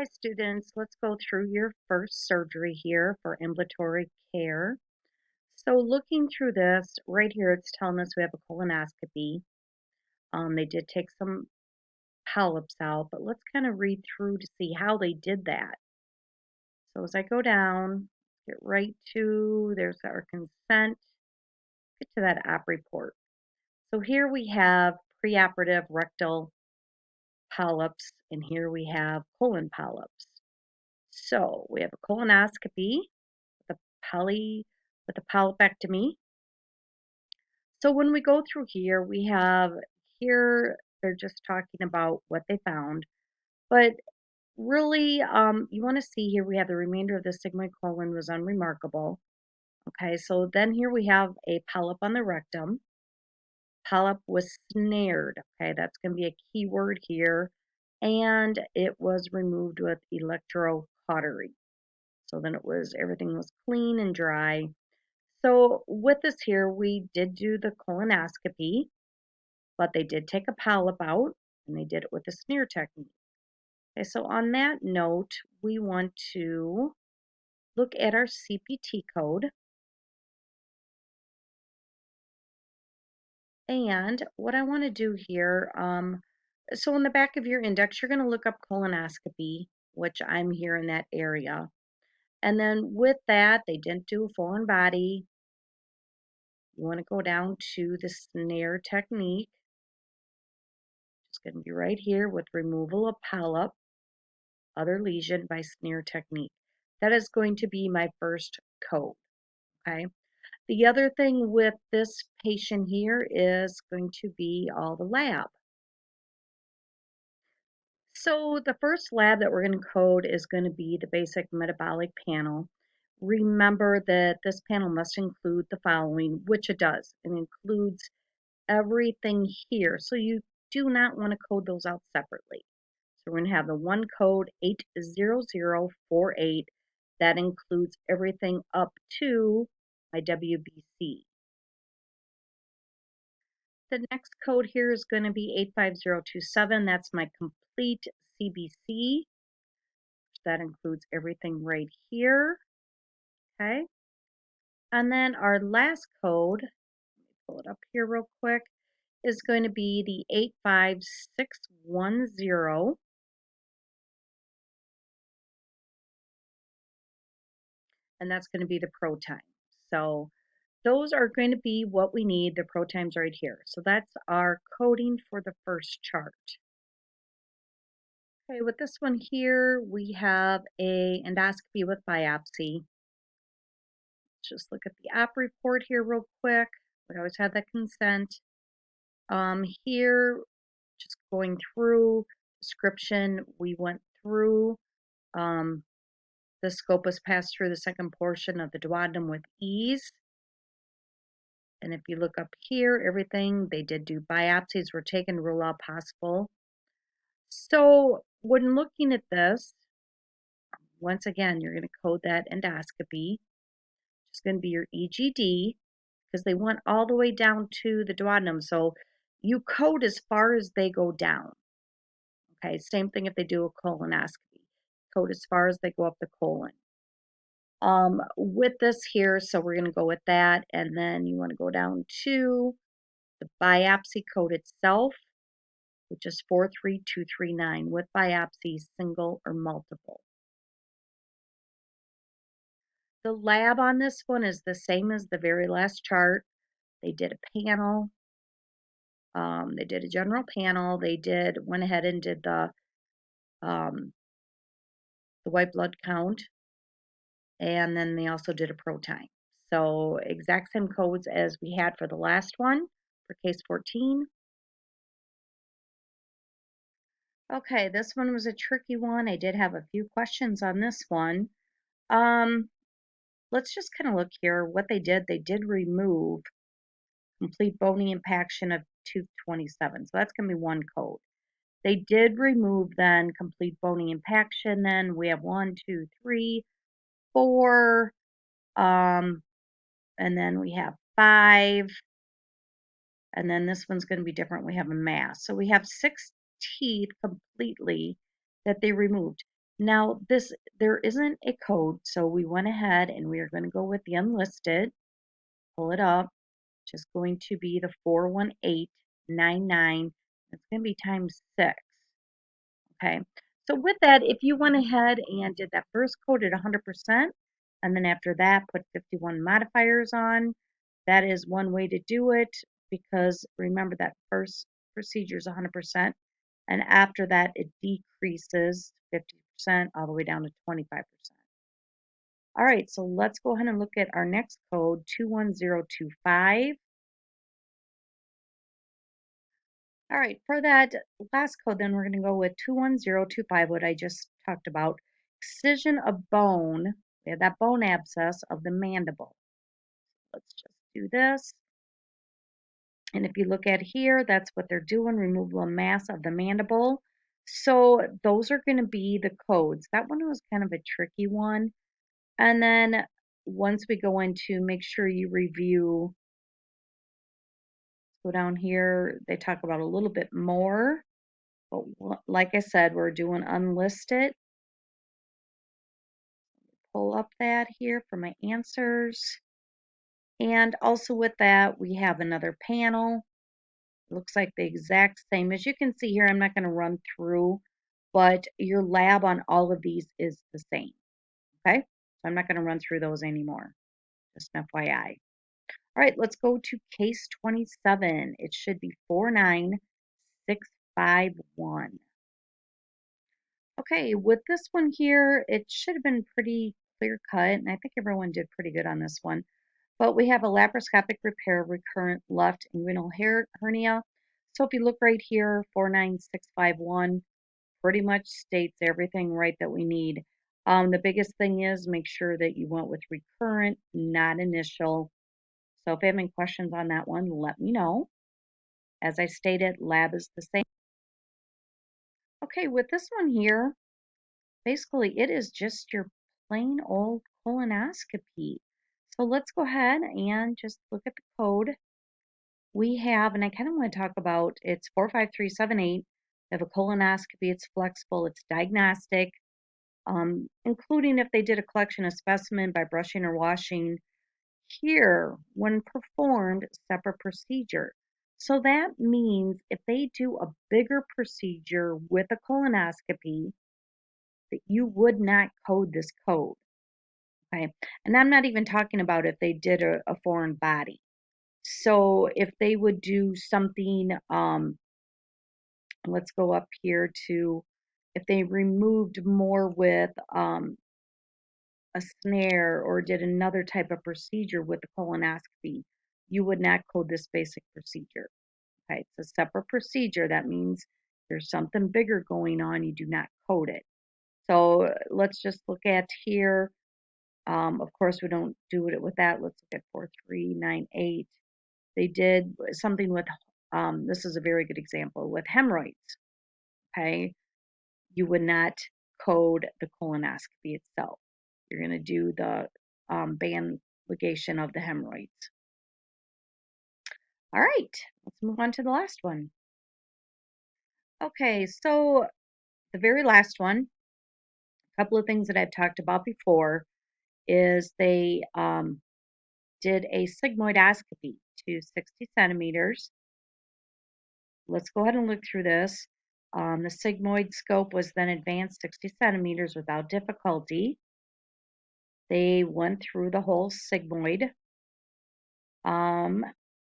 Hi students, let's go through your first surgery here for ambulatory care. So looking through this, right here it's telling us we have a colonoscopy. They did take some polyps out, but let's kind of read through to see how they did that. So as I go down, get right to, there's our consent, get to that op report. So here we have preoperative rectal polyps, and here we have colon polyps. So we have a colonoscopy, the poly with the polypectomy. So when we go through here, we have here they're just talking about what they found, but really you want to see here we have the remainder of the sigmoid colon was unremarkable. Okay, so then here we have a polyp on the rectum. Polyp was snared. Okay, that's going to be a key word here, and it was removed with electrocautery. So then everything was clean and dry. So with this here, we did do the colonoscopy, but they did take a polyp out and they did it with a smear technique. Okay, so on that note, we want to look at our CPT code. And what I want to do here, so in the back of your index, you're going to look up colonoscopy, which I'm here in that area. And then with that, they didn't do a foreign body. You want to go down to the snare technique. It's going to be right here with removal of polyp, other lesion by smear technique. That is going to be my first code, okay? The other thing with this patient here is going to be all the lab. So the first lab that we're going to code is going to be the basic metabolic panel. Remember that this panel must include the following, which it does. It includes everything here. So you do not want to code those out separately. So we're going to have the one code 80048 that includes everything up to my WBC. The next code here is going to be 85027. That's my complete CBC. That includes everything right here. Okay. And then our last code, let me pull it up here real quick, is going to be the 85610. And that's going to be the pro time. So those are going to be what we need, the pro times right here. So that's our coding for the first chart. Okay, with this one here, we have a endoscopy with biopsy. Just look at the op report here real quick. We always have that consent. Here, just going through description, we went through the scopus passed through the second portion of the duodenum with ease. And if you look up here, everything, they did do biopsies were taken to rule out possible. So when looking at this, once again, you're going to code that endoscopy. It's going to be your EGD because they went all the way down to the duodenum. So you code as far as they go down. Okay, same thing if they do a colonoscopy. Code as far as they go up the colon. With this here, so we're going to go with that. And then you want to go down to the biopsy code itself, which is 43239 with biopsy, single or multiple. The lab on this one is the same as the very last chart. They did a panel. They did a general panel. They went ahead and did the white blood count, and then they also did a pro time. So exact same codes as we had for the last one for case 14. Okay, this one was a tricky one. I did have a few questions on this one. Um, let's just kind of look here. What they did remove complete bony impaction of tooth 27. So that's going to be one code. They did remove then complete bony impaction. Then we have 1, 2, 3, 4, and then we have 5, and then this one's going to be different. We have a mass. So we have 6 teeth completely that they removed. Now, there isn't a code, so we went ahead and we are going to go with the unlisted. Pull it up. Just going to be the 41899. It's going to be times 6. Okay. So with that, if you went ahead and did that first code at 100%, and then after that put 51 modifiers on, that is one way to do it, because remember that first procedure is 100%, and after that it decreases 50% all the way down to 25%. All right, so let's go ahead and look at our next code, 21025. All right, for that last code, then we're going to go with 21025, what I just talked about. Excision of bone, we have that bone abscess of the mandible. Let's just do this. And if you look at here, that's what they're doing, removal of mass of the mandible. So those are going to be the codes. That one was kind of a tricky one. And then once we go into, make sure you review, go down here, they talk about a little bit more. But like I said, we're doing unlisted. Pull up that here for my answers. And also with that, we have another panel. It looks like the exact same. As you can see here, I'm not going to run through, but your lab on all of these is the same. Okay, so I'm not going to run through those anymore. Just an FYI. All right, let's go to case 27. It should be 49651. Okay, with this one here, it should have been pretty clear cut, and I think everyone did pretty good on this one. But we have a laparoscopic repair of recurrent left inguinal hernia. So if you look right here, 49651 pretty much states everything right that we need. The biggest thing is make sure that you went with recurrent, not initial. So if you have any questions on that one, let me know. As I stated, lab is the same. Okay, with this one here, basically it is just your plain old colonoscopy. So let's go ahead and just look at the code. We have, and I kind of want to talk about, it's 45378. We have a colonoscopy, it's flexible, it's diagnostic, including if they did a collection of specimen by brushing or washing. Here, when performed, separate procedure. So that means if they do a bigger procedure with a colonoscopy, that you would not code this code. Okay. And I'm not even talking about if they did a foreign body. So if they would do something, let's go up here to if they removed more with a snare or did another type of procedure with the colonoscopy, you would not code this basic procedure. Okay, it's a separate procedure. That means there's something bigger going on, you do not code it. So let's just look at here. Of course, we don't do it with that. Let's look at 4398. They did something with, this is a very good example, with hemorrhoids. Okay, you would not code the colonoscopy itself. You're going to do the band ligation of the hemorrhoids. All right, let's move on to the last one. Okay, so the very last one, a couple of things that I've talked about before is they did a sigmoidoscopy to 60 centimeters. Let's go ahead and look through this. The sigmoid scope was then advanced 60 centimeters without difficulty. They went through the whole sigmoid. A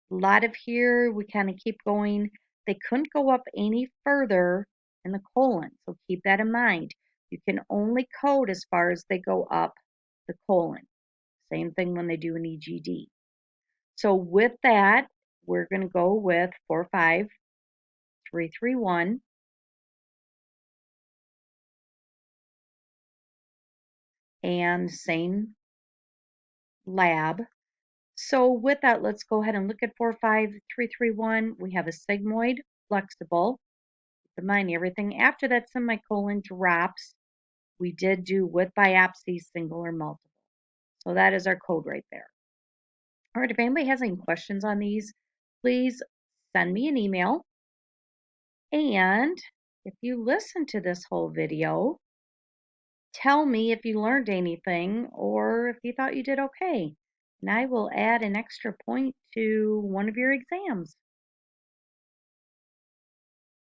lot of here, we kind of keep going. They couldn't go up any further in the colon, so keep that in mind. You can only code as far as they go up the colon. Same thing when they do an EGD. So with that, we're going to go with 45331. And same lab. So with that, let's go ahead and look at 45331. We have a sigmoid flexible. Keep in mind, everything after that semicolon drops. We did do with biopsy, single or multiple. So that is our code right there. All right, if anybody has any questions on these, please send me an email. And if you listen to this whole video, Tell me if you learned anything or if you thought you did okay, and I will add an extra point to one of your exams.